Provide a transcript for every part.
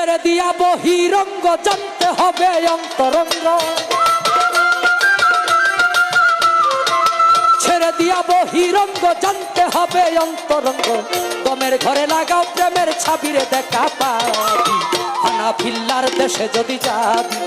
ছেড়ে দিয়া বহিরঙ্গ জানতে হবে অন্তরঙ্গ ছেড়ে দিয়া বহিরঙ্গ জানতে হবে অন্তরঙ্গ দমের ঘরে লাগাও প্রেমের ছাবিরে দেখা পাবি হানাফিল্লার দেশে যদি যাবি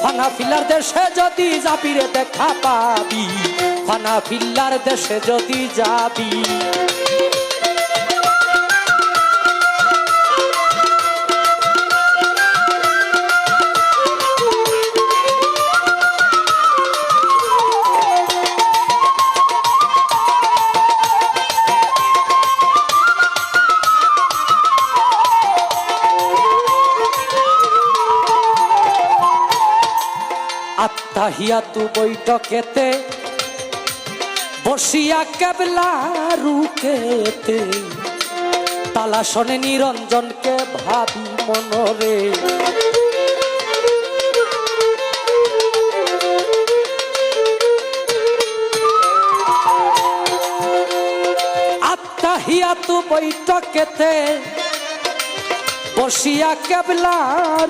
হানাফিল্লার দেশে যদি যাবি রে দেখা পাবি হানাফিল্লার দেশে যদি যাবি আত্তাহিয়াতু বৈঠকেতে বসিয়া কেবলা রুকেতে তালা শোনে নিরঞ্জনকে ভাবি মনরে আত্তাহিয়াতু বৈঠকেতে বসিয়া কেবলা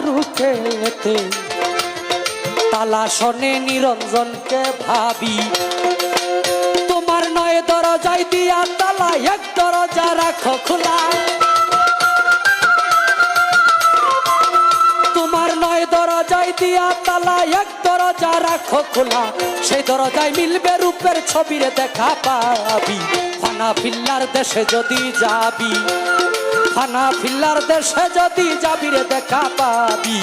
রুকেতে তালা শোনে নিরঞ্জনকে ভাবি তোমার নয় দরজায় দিয়া তালা এক দরজা রাখো খোলা তোমার নয় দরজায় দিয়া তালা এক দরজা রাখো খোলা সেই দরজায় মিলবে রূপের ছবিরে দেখা পাবি হানাফিল্লার দেশে যদি যাবি হানাফিল্লার দেশে যদি যাবি রে দেখা পাবি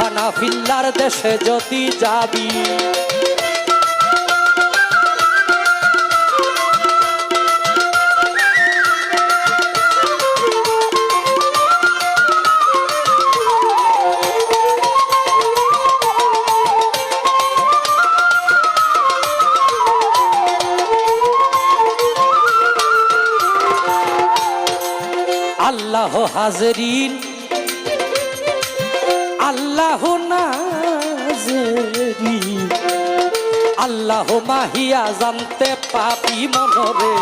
হানাফিল্লার দেশে যদি যাবি আল্লাহ হাজরিন আল্লাহ নাজরিন আল্লাহ মাহিয়া জানতে পাবি মনরে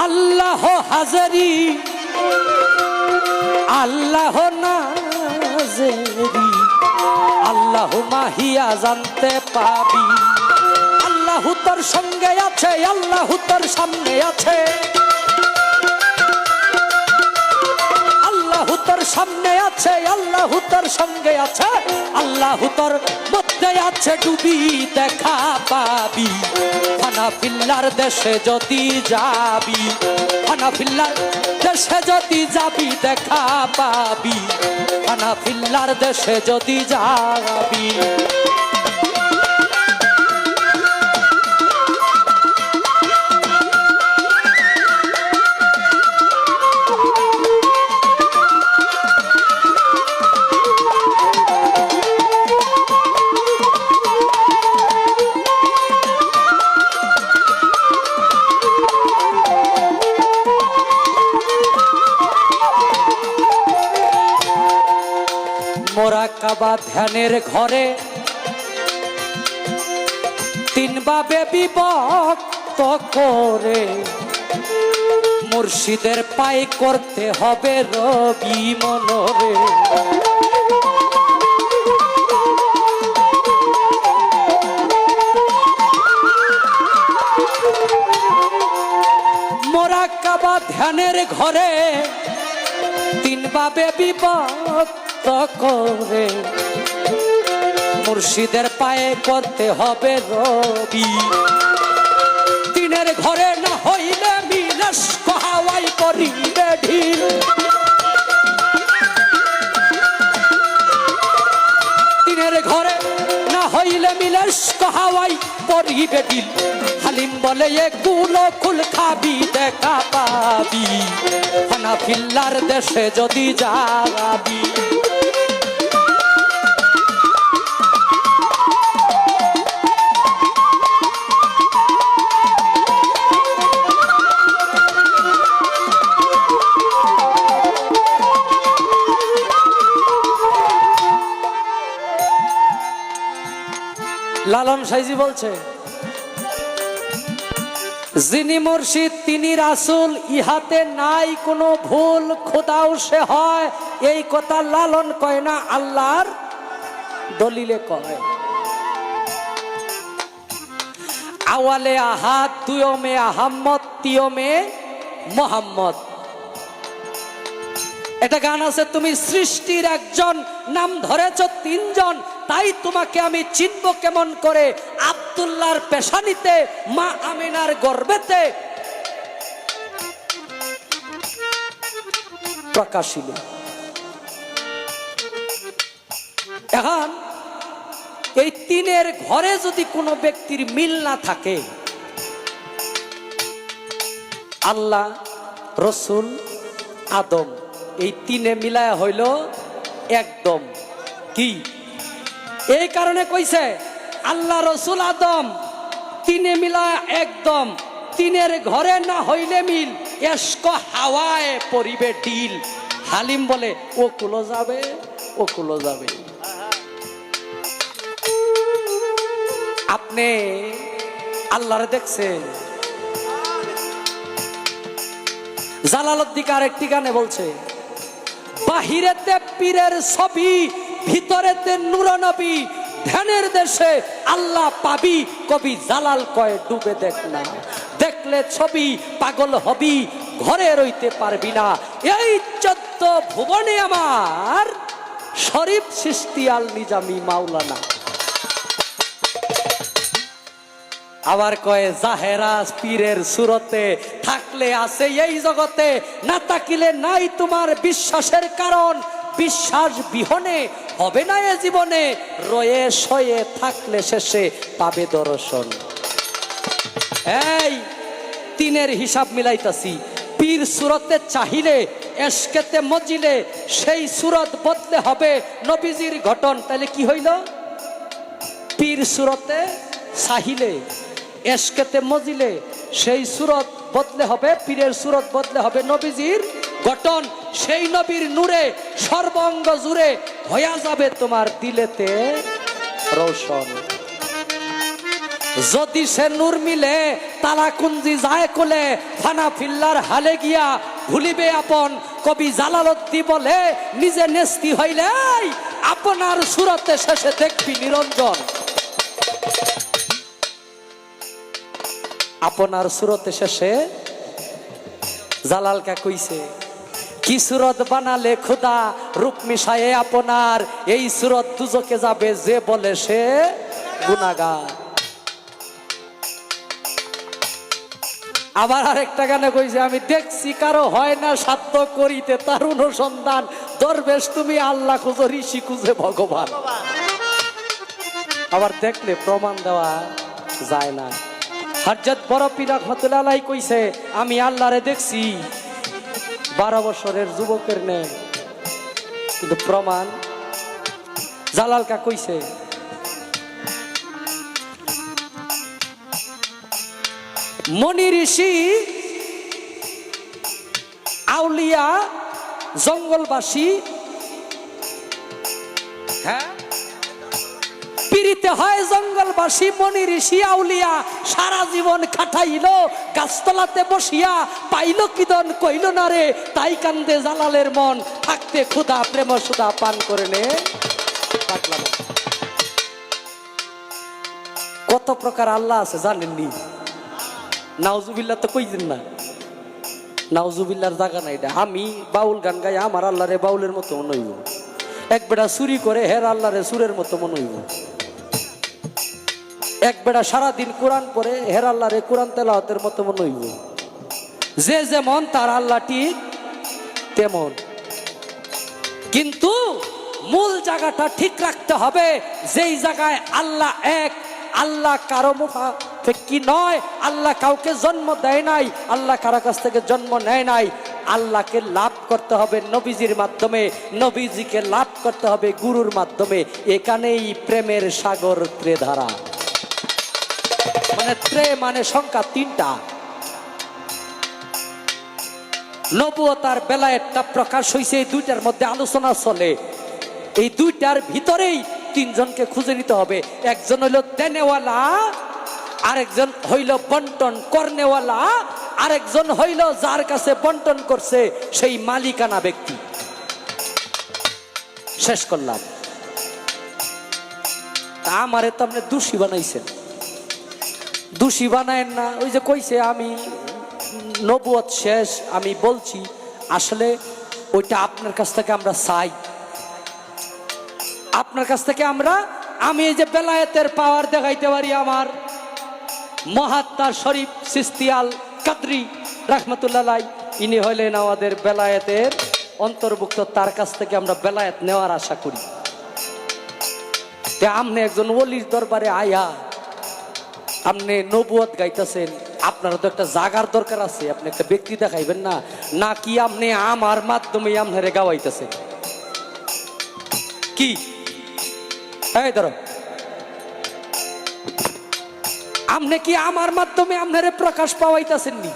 আল্লাহ হাজরিন আল্লাহ নাজরিন আল্লাহ মাহিয়া জানতে পাবি আল্লাহ তোর সঙ্গে আছে আল্লাহ তোর সামনে আছে আল্লাহ তোর সামনে আছে আল্লাহ তোর সঙ্গে আছে আল্লাহ তোর মধ্যে আছে ডুবি দেখা পাবি হানাফিল্লার দেশে যদি যাবি হানাফিল্লার দেশে যদি যাবি দেখা পাবি হানাফিল্লার দেশে যদি যাবি মোরাকাবা ধ্যানের ঘরে তিন ভাবে বিভক্ত করে মুর্শিদের পায়ে করতে হবে রবি মনরে মোরাকাবা ধ্যানের ঘরে তিন ভাবে বিভক্ত করে মুর্শিদের পায়ে করতে হবে রবি তিনের ঘরে না হইলে মিলাস হাওয়াই করিবে ঢিল তিনের ঘরে না হইলে মিলাস হাওয়াই করিবে ঢিল হালিম বলে এগুলো কুল খাবি দেখা পাবি হানাফিল্লার দেশে যদি যাবি লালন সাইজি বলছে যিনি মুর্শিদ তিনি রাসূল, ইহাতে নাই কোনো ভুল, খোদাও সে হয়। এই কথা লালন কয় না, আল্লাহর দলিলে কয়। আওয়ালে আহাদ, দুয়মে আহাম্মদ, তিয়মে মোহাম্মদ। এটা গান আছে, তুমি সৃষ্টির একজন, নাম ধরেছ তিনজন, তাই তোমাকে আমি চিনব কেমন করে। আব্দুল্লাহর পেশানিতে, মা আমিনার গর্ভেতে প্রকাশিল। এখন এই তিনের ঘরে যদি কোনো ব্যক্তির মিল না থাকে, আল্লাহ, রসুল, আদম, এই তিনে মিলায়া হইল একদম। কি এই কারণে কইছে আল্লাহ, রসুল, আদম তিনে মিলায়া একদম। তিনের ঘরে না হইলে মিল, এসকো হাওয়ায় পরিবে ডিল। হালিম বলে ও কুলো যাবে, ও কুলো যাবে। আপনি আল্লাহরে দেখছেন? জালালউদ্দিন আরেকটি গানে বলছে, বাহিরেতে পীরের ছবি, ভিতরেতে নূর নবী। ধ্যানের দেশে আল্লাহ পাবি, কবি জালাল কয় ডুবে দেখ না। দেখলে ছবি পাগল হবি, ঘরে রইতে পারবি না। এই 14 ভুবনে আমার শরীফ সৃষ্টি আল নিজামি মাওলানা। আবার কয়ে জাহেরা পীরের সুরতে, থাকলে আছে এই জগতে, না তাকিলে নাই তোমার বিশ্বাসের কারণ। বিশ্বাস বিহনে হবে না এ জীবনে, রয়ে শয়ে থাকলে শেষে পাবে দর্শন। এই তিনের হিসাব মিলাইতাছি। পীর সুরতে চাহিলে, এশকেতে মজিলে, সেই সুরত বদলে হবে নবীজির ঘটন। তাহলে কি হইল? পীর সুরতে চাহিলে, এশকেতে মজিলে, সেই সুরত বদলে হবে, পীরের সুরত বদলে হবে নবীজির গঠন। সেই নবীর নূরে সর্বাঙ্গ জুড়ে হইয়া যাবে তোমার দিলেতে রোশন। যদি সে নূর মিলে, তালা কুঞ্জি যায় কোলে, ফানা ফিল্লার হালে গিয়া ভুলিবে আপন। কবি জালালউদ্দিন বলে, নিজে নেস্তি হইলে আপনার সুরতে শেষে দেখবি নিরঞ্জন। আপনার সুরতে শেষে জালাল কা কইছে, কি সুরত বানালে খুদা, রূপ মিশায়ে আপনার। এই সুরত দুজকে যাবে যে বলে সে গুনাহগার। আবার আরেকটা গানে কইছে, আমি দেখছি কারো হয় না সাধ্য করিতে তার অনুসন্ধান। দরবেশ তুমি আল্লাহ খুঁজো, ঋষি খুঁজে ভগবান। আবার দেখলে প্রমাণ দেওয়া যায় না। হযরত বড় পীর রহমাতুল্লাহ আলাইহি কইছে, আমি আল্লাহরে দেখছি 12 বছরের যুবকের নে, কিন্তু প্রমাণ জালাল কা কইছে, মনি ঋষি, আউলিয়া, জঙ্গলবাসী, হ্যাঁ পিরিতে হয় জঙ্গলবাসী, মনি ঋষি আউলিয়া। সারা জীবন খাটাইল গাছতলাতে বসিয়া, পাইল কিদন কইল না রে, তাই কান্দে জালালের মন। থাকতে ক্ষুধা প্রেম সুধা পান করে নে। কত প্রকার আল্লাহ আছে জানেননি? নাউজুবিল্লাহ তো কইছেন না, নাউজুবিল্লাহর জায়গা নাই। আমি বাউল গান গাই, আমার আল্লাহরে বাউলের মতো মনে হইব। এক বেটা চুরি করে, হের আল্লাহরে সুরের মতো মনে হইব। এক বেটা সারাদিন কোরআন পড়ে, হের আল্লাহরে কোরআন তেলাওয়াতের মতো মনে হইব। যে যেমন তার আল্লাহ ঠিক তেমন, কিন্তু মূল জায়গাটা ঠিক রাখতে হবে। যেই জায়গায় আল্লাহ এক, আল্লাহ কারো মুখাপেক্ষী নয়, আল্লাহ কাউকে জন্ম দেয় নাই, আল্লাহ কারো কাছ থেকে জন্ম নেয় নাই। আল্লাহকে লাভ করতে হবে নবীজির মাধ্যমে, নবীজিকে লাভ করতে হবে গুরুর মাধ্যমে। এখানেই প্রেমের সাগর ত্রেধারা। মানে ত্রে মানে সংখ্যা 3টা। নবুয়তার বেলায়েতটা প্রকাশ হয়েছে, এই 2টার মধ্যে আলোচনা চলে। এই 2টার ভিতরেই 3জনকে খুঁজে নিতে হবে। একজন হইল দেনেওয়ালা, আরেকজন হইল বন্টন করনেওয়ালা, আরেকজন হইল যার কাছে বন্টন করছে সেই মালিকানা ব্যক্তি। শেষ করলাম। আমারে তো আপনি দোষী বানাইছেন, দোষী বানায়েন না। ওই যে কইছে আমি নবুয়ত শেষ, আমি বলছি আসলে ওইটা আপনার কাছ থেকে আমরা চাই, আপনার কাছ থেকে আমি এই যে বেলায়েতের পাওয়ার দেখাইতে পারি। আমার মহাত্মা শরীফ সিস্তিয়াল কাদরি রাহমাতুল্লাহ, ইনি হইলেন আমাদের বেলায়েতের অন্তর্ভুক্ত, তার কাছ থেকে আমরা বেলায়েত নেওয়ার আশা করি। আপনি একজন ওলির দরবারে আয়া আপনি নবুয়ত গাইতেছেন, আপনারও তো একটা জাগার দরকার আছে, আপনি একটা ব্যক্তি দেখাইবেন না, নাকি আপনি আমার মাধ্যমে আপনারে গাওয়াইতেছেন? কি এই ধরো, আপনি কি আমার মাধ্যমে আপনারে প্রকাশ পাওয়াইতেছেন নি?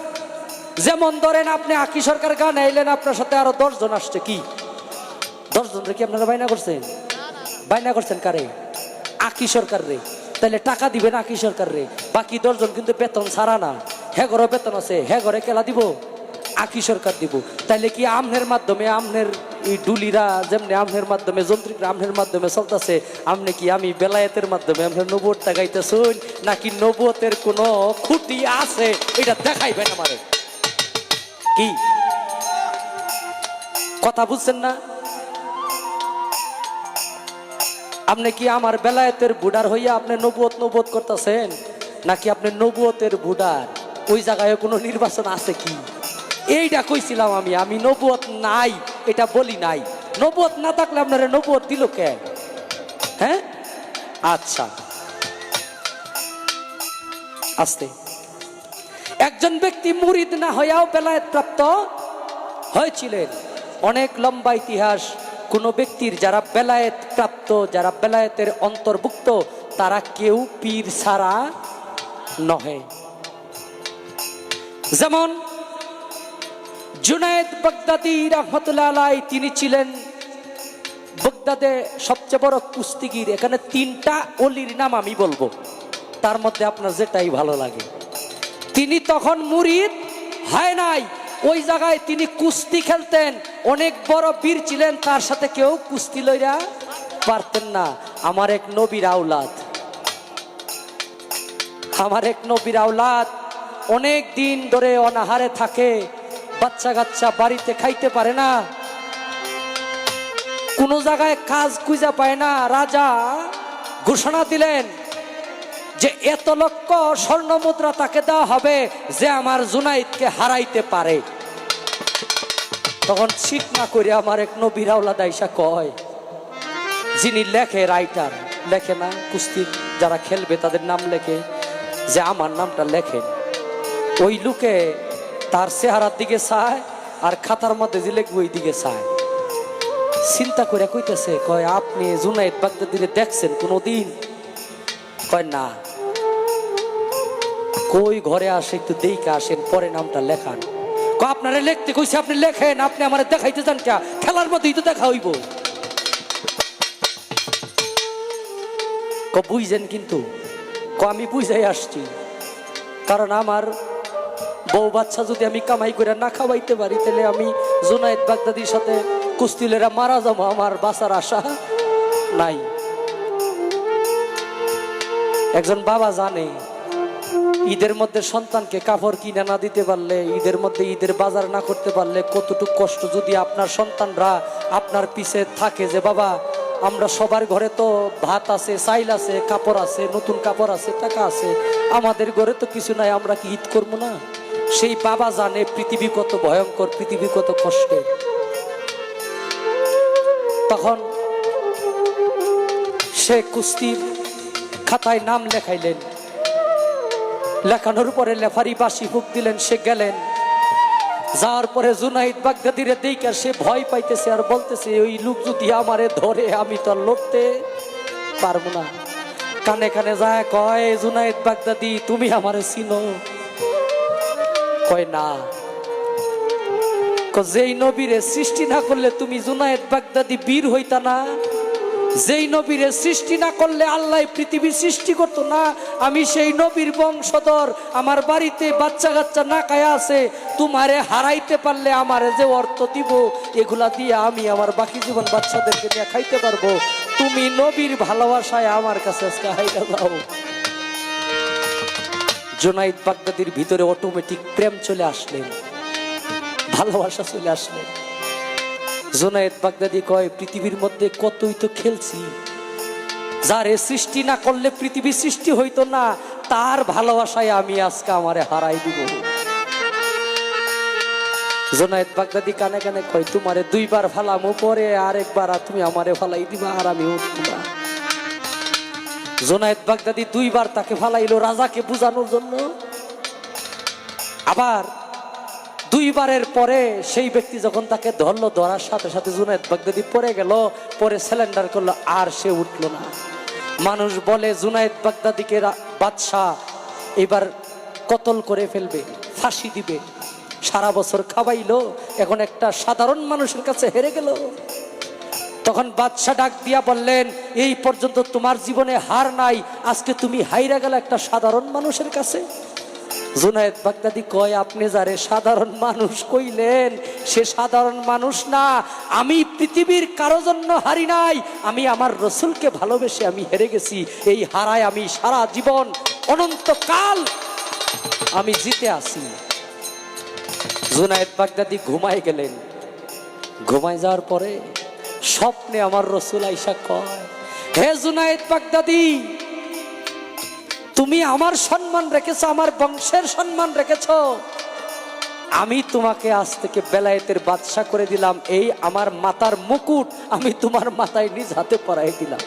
যেমন ধরেন আপনি আকি সরকার গান আইলেন, আপনার সাথে আরো 10 জন আসছে, কি 10 জন রে কি আপনারা বাইনা করছেন? বাইনা করছেন কারে? আকি সরকার রে। তাহলে টাকা দিবেন আকি সরকার রে, বাকি 10 জন কিন্তু বেতন ছাড়া না, হ্যাঁ ঘরে বেতন আছে, হ্যাঁ ঘরে কেলা দিব, আকি সরকার দিব। তাইলে কি আমনের মাধ্যমে, আমনের এই ডুলিরা যেমনি আমনের মাধ্যমে, যন্ত্রিকরা আমনের মাধ্যমে চলতেছে, আমনে কি আমি বেলায়েতের মাধ্যমে আপনার নবুয়তটা গাইতেছুন, নাকি নবুয়তের কোনো খুঁটি আছে এটা দেখাইবেন আমারে? কি কথা বুঝছেন না? আপনি কি আমার বেলায়েতের বুডার হইয়া আপনি নবুয়ত করতেছেন, নাকি আপনি নবুয়তের বুডার? ওই জায়গায় কোনো নির্বাচন আছে কি? এইটা কইছিলাম আমি নবুয়ত নাই এটা বলি নাই। নবুয়ত না থাকলে আপনারা নবুয়ত দিল কে? হ্যাঁ আচ্ছা, আস্তে। একজন ব্যক্তি মুরিদ না হইয়াও বেলায়েত প্রাপ্ত হয়েছিলেন। অনেক লম্বা ইতিহাস কোন ব্যক্তির, যারা বেলায়েত প্রাপ্ত, যারা বেলায়েতের অন্তর্ভুক্ত, তারা কেউ পীর ছাড়া নহে। যেমন জুনায়েদ বাগদাদি রাহমাতুল্লাহ আলাইহি, তিনি ছিলেন বাগদাদে সবচেয়ে বড় কুস্তিগির। এখানে 3টা অলির নাম আমি বলবো, তার মধ্যে আপনার যেটাই ভালো লাগে। তিনি তখন মুরিদ হয় নাই, ওই জায়গায় তিনি কুস্তি খেলতেন, অনেক বড় বীর ছিলেন, তার সাথে কেউ কুস্তি লইরা পারতেন না। আমার এক নবীর আওলাদ, আমার এক নবীর আওলাদ অনেক দিন ধরে অনাহারে থাকে, বাচ্চা কাচ্চা বাড়িতে খাইতে পারে না, কোন জায়গায় কাজ খুঁজে পায় না। রাজা ঘোষণা দিলেন যে এত লক্ষ স্বর্ণ মুদ্রা তাকে দেওয়া হবে যে আমার জুনাইদকে হারাইতে পারে। তখন ঠিক না করে আমার এক নবীর আওলাদ আইসা কয়, যিনি লেখে, রাইটার লেখে না, কুস্তি যারা খেলবে তাদের নাম লেখে, যে আমার নামটা লেখেন। ওই লোকে তার চেহারার দিকে চায় আর খাতার মধ্যে যে লিখবে ওই দিকে চায়। চিন্তা করে কইতেছে, কয় আপনি জুনাইদ বাগদাদিরে দেখছেন কোনদিন? কয় না। কই ঘরে আসে একটু দেখে আসেন, পরে নামটা লেখান। আপনারা লিখতে কইছে, আপনি লেখেন, আপনি আমার দেখাইতে চান কে? খেলার মধ্যেই তো দেখা হইব। বুঝছেন? কিন্তু আমি বুঝাই আসছি, কারণ আমার বউ বাচ্চা যদি আমি কামাই করে না খাওয়াইতে পারি, তাহলে আমি জুনায়েদ বাগদাদির সাথে কুস্তিলেরা মারা যাবো, আমার বাঁচার আশা নাই। একজন বাবা জানে ঈদের মধ্যে সন্তানকে কাপড় কিনে না দিতে পারলে, ঈদের মধ্যে ঈদের বাজার না করতে পারলে কতটুকু কষ্ট। যদি আপনার সন্তানরা আপনার পিছে থাকে যে বাবা আমরা সবার ঘরে তো ভাত আছে, চাইল আছে, কাপড় আছে, নতুন কাপড় আছে, টাকা আছে, আমাদের ঘরে তো কিছু নাই, আমরা কি ঈদ করবো না? সেই বাবা জানে পৃথিবী কত ভয়ঙ্কর, পৃথিবী কত কষ্টের। তখন সে কুস্তির খাতায় নাম লেখাইলেন, লেখানোর পরে লেফারি বাসি ফুক দিলেন, সে গেলেন। যাওয়ার পরে জুনাইদ বাগদাদিরে দেইকা সে ভয় পাইতেছে আর বলতেছে, ওই লোক যদি আমারে ধরে আমি তো লড়তে পারবো না। কানে কানে যায় কয়, জুনাইদ বাগদাদি তুমি আমারে চিনো? কয় না। যেই নবীরে সৃষ্টি না করলে তুমি জুনাইদ বাগদাদি বীর হইতা না, যেই নবীরে সৃষ্টি না করলে আল্লাহ পৃথিবী সৃষ্টি করতো না। আমি সেই নবীর বংশধর, আমার বাড়িতে বাচ্চা কাচ্চা না খায়া আছে। তোমারে হারাইতে পারলে আমারে যে অর্থ দিব এগুলা দিয়ে আমি আমার বাকি জীবন বাচ্চাদেরকে নিয়ে খাইতে পারবো। তুমি নবীর ভালোবাসায় আমার কাছে আজকে হাইরা যাও। জুনাইদ বাগদাদির ভিতরে অটোমেটিক প্রেম চলে আসলেন, ভালোবাসা চলে আসলেন। জুনাইদ বাগদাদি কয়, পৃথিবীর মধ্যে কতই তো খেলছি, যারে সৃষ্টি না করলে পৃথিবী সৃষ্টি হইতো না, তার ভালোবাসায় আমি আজকে আমারে হারাই দিব। জুনাইদ বাগদাদি কানে কানে কয়, তোমারে দুইবার ফালামো, পরে আরেকবার তুমি আমারে ফালাই দিবা আর আমি উঠবো না। জুনাইদ বাগদাদি দুইবার তাকে ফালাইলো রাজাকে বুঝানোর জন্য। আবার দুইবারের পরে সেই ব্যক্তি যখন তাকে ধরলো, ধরার সাথে সাথে জুনাইদ বাগদাদি পড়ে গেল, পরে সিলিন্ডার করলো, আর সে উঠলো না। মানুষ বলে জুনাইদ বাগদাদিকে বাদশাহ এবার কতল করে ফেলবে, ফাঁসি দিবে। সারা বছর খাওয়াইলো, এখন একটা সাধারণ মানুষের কাছে হেরে গেল। তখন বাদশাহ ডাক দিয়া বললেন, এই পর্যন্ত তোমার জীবনে হার নাই, আজকে তুমি হাইরা গেল একটা সাধারণ মানুষের কাছে। জুনাইদ বাগদাদি কয়, আপনি যারে সাধারণ মানুষ কইলেন সে সাধারণ মানুষ না। আমি পৃথিবীর কারো জন্য হারি নাই, আমি আমার রসুলকে ভালোবেসে আমি হেরে গেছি। এই হারায় আমি সারা জীবন অনন্তকাল আমি জিতে আছি। জুনাইদ বাগদাদি ঘুমায় গেলেন। ঘুমায় যাওয়ার পরে স্বপ্নে আমার রসুল আইসা কয়, হে জুনাইদ বাগদাদি, তুমি আমার সম্মান রেখেছো, আমার বংশের সম্মান রেখেছো, আমি তোমাকে আজ থেকে বেলায়েতের বাদশা করে দিলাম। এই আমার মাথার মুকুট আমি তোমার মাথায় নিজ হাতে পরাই দিলাম।